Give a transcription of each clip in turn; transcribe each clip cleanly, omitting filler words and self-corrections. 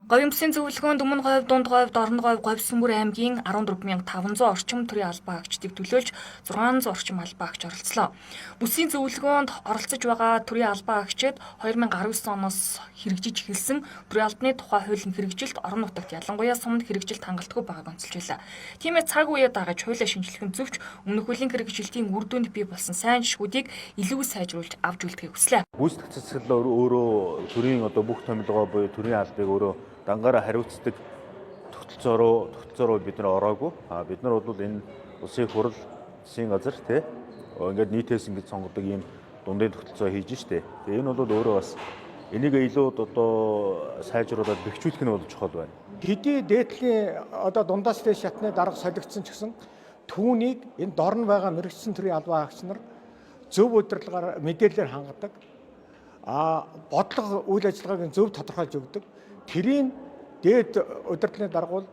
Говийн бүсийн зөвлөгөөнд Өмнө Говь, Дунд Говь, Дорно Говь, Говьсөнбүр аймгийн 14500 орчим төрлийн албан хаагчдыг төлөөлж 600 орчим албан хаагч оролцлоо. Бүсийн зөвлөгөөнд оролцож байгаа төрлийн албан хаагчид 2019 оноос хэрэгжиж эхэлсэн төрийн албаны тухай хуулийн хэрэгжилт орон нутагт ялангуяа сумд хэрэгжилт хангалтгүй байгааг онцолж байлаа. Тиймээс цаг үеэ дагаж хуулиа шинжилхэн зөвч өмнөх хуулийн хэрэгжилтийн үр дүнд бий болсон сайн жишгүүдийг илүү сайжруулж авч үлдэхийг хүслээ. Гүйцэтгэх засаглал өөрөө төрийн бүх томилгоо буюу төрийн албыг өөрөө дангаараа хариуцдаг тогтолцоо бид нар ороогүй. Бид нар бол энэ улсын хурал, засгийн газар ингээд нийтээс ингэж сонгодог ийм дундын тогтолцоо хийж штэ. Тэгээ энэ бол өөрөө бас энийг илүү сайжруулаад бэхжүүлэх нь бол чухал байна. Хэдий дээдлийн дундаас дээш шатны дарга солигдсон ч гэсэн түүнийг энэ дорн байгаа мэрэгчсэн төрийн албан хаагч нар зөв удирдлагаар мэдээлэлээр хангадаг. Бодлого үйл ажиллагааг зөв тодорхойлж өгдөг. Тэрийн дээд удирдлагын дарга бол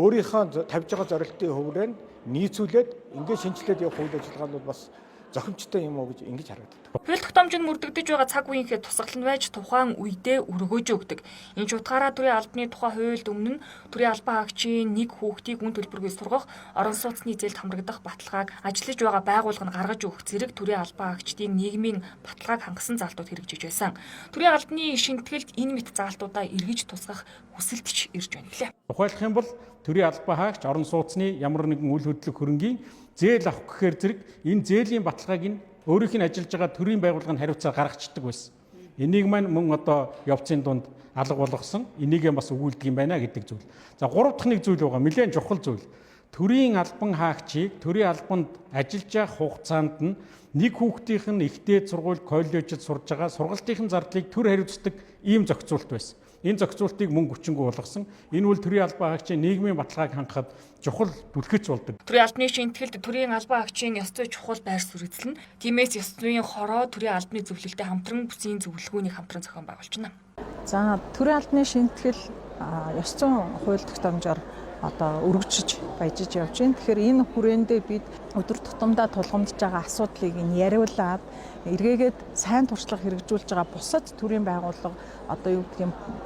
өөрийнхөө тавьж байгаа зорилтын хувьраа нийцүүлээд ингээд шинжилээд явах үйл ажиллагаа нь бас зохимжтой юм уу гэж ингэж харагдав. Хууль тогтоомжинд мөрдөгдөж байгаа цаг үеийнхээ тусгал нь байж тухайн үедээ өргөөж өгдөг. Энэ ч утгаараа төрийн албаны тухай хуульд өмнө нь төрийн албан хаагчийн нэг хүүхдийг үн төлбөргүй сургах, орон сууцны зээлд хамрагдах баталгааг ажиллаж байгаа байгууллага нь гаргаж өгөх зэрэг төрийн албан хаагчдын нийгмийн баталгааг хангасан заалтууд хэрэгжиж байсан. Төрийн албаны шинэтгэлд энэ мэт заалтуудаа эргэж тусгах хүсэлтч ирж байна гэлээ. Ухайлах юм бол төрийн албан хаагч орон сууцны ямар нэгэн үйл хөдлөх хөрөнгийн зээл авах гэхээр зэрэг энэ зээлийн баталгааг нь өөрийнх нь ажиллаж байгаа төрийн байгууллага нь хариуцаар гаргацдаг байсан. Энийг маань мөн явцын дунд алга болгосон. Энийгээ бас өгүүлдэг юм байна гэдэг зүйл. За гурав дахь нэг зүйл байгаа. Нэлээд чухал зүйл. Төрийн албан хаагчийг төрийн албанд ажиллаж явах хугацаанд нь нэг хүүхдийнх нь ихтэй сургууль, коллежид сурж байгаа сургалтын зардлыг төр хариуцдаг ийм зохицуулт байсан. Энэ зохицуултыг мөн хүчингү болгосон. Энэ бол төрийн албан хаагчийн нийгмийн баталгааг хангахад чухал түлхэж болдог. Төрийн албаны шинэтгэлд төрийн албан хаагчийн ёс зүй чухал байр суурь эзлэн. Тиймээс ёс зүйн хороо төрийн албаны зөвлөлтөд хамтран бүсийн зөвлөгөөний хамтран зохион байгуулж байна. За төрийн албаны шинэтгэл ёс зүйн хууль тогтоомжоор өргөжж баяжиж явж байна. Тэгэхээр энэ хүрээндээ бид өдөр тутамдаа тулгамдж байгаа асуудлыг яриулаад эргээгээд сайн туршлага хэрэгжүүлж байгаа бусад төрийн байгууллага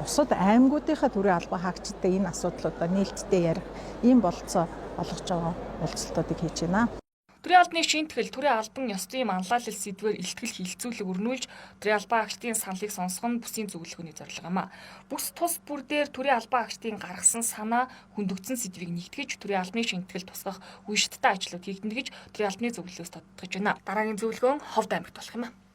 бусад аймагуудынхаа төрийн албан хаагчдаа энэ асуудлуудаа нээлттэй ярих ийм болцоо олгож байгаа уулзалтуудыг хийж байна. Төрийн албаны шинэтгэл төрийн албан ёс зүйн манлайлал сэдвээр илтгэл хилцүүлэг өрнүүлж төрийн албан хаагчдын саналыг сонсох нь бүсийн зөвлөгөөний зорилго юм а. Бүс тус бүр дээр төрийн албан хаагчдын гаргасан санаа хөндөгдсөн сэдвийг нэгтгэж төрийн албаны шинэтгэл тусгах үе шаттай ажлууд хийгдэнэ гэж төрийн албаны зөвлөлөөс тодтогч байна. Дараагийн зөвлөгөө Ховд аймагт болох юм а.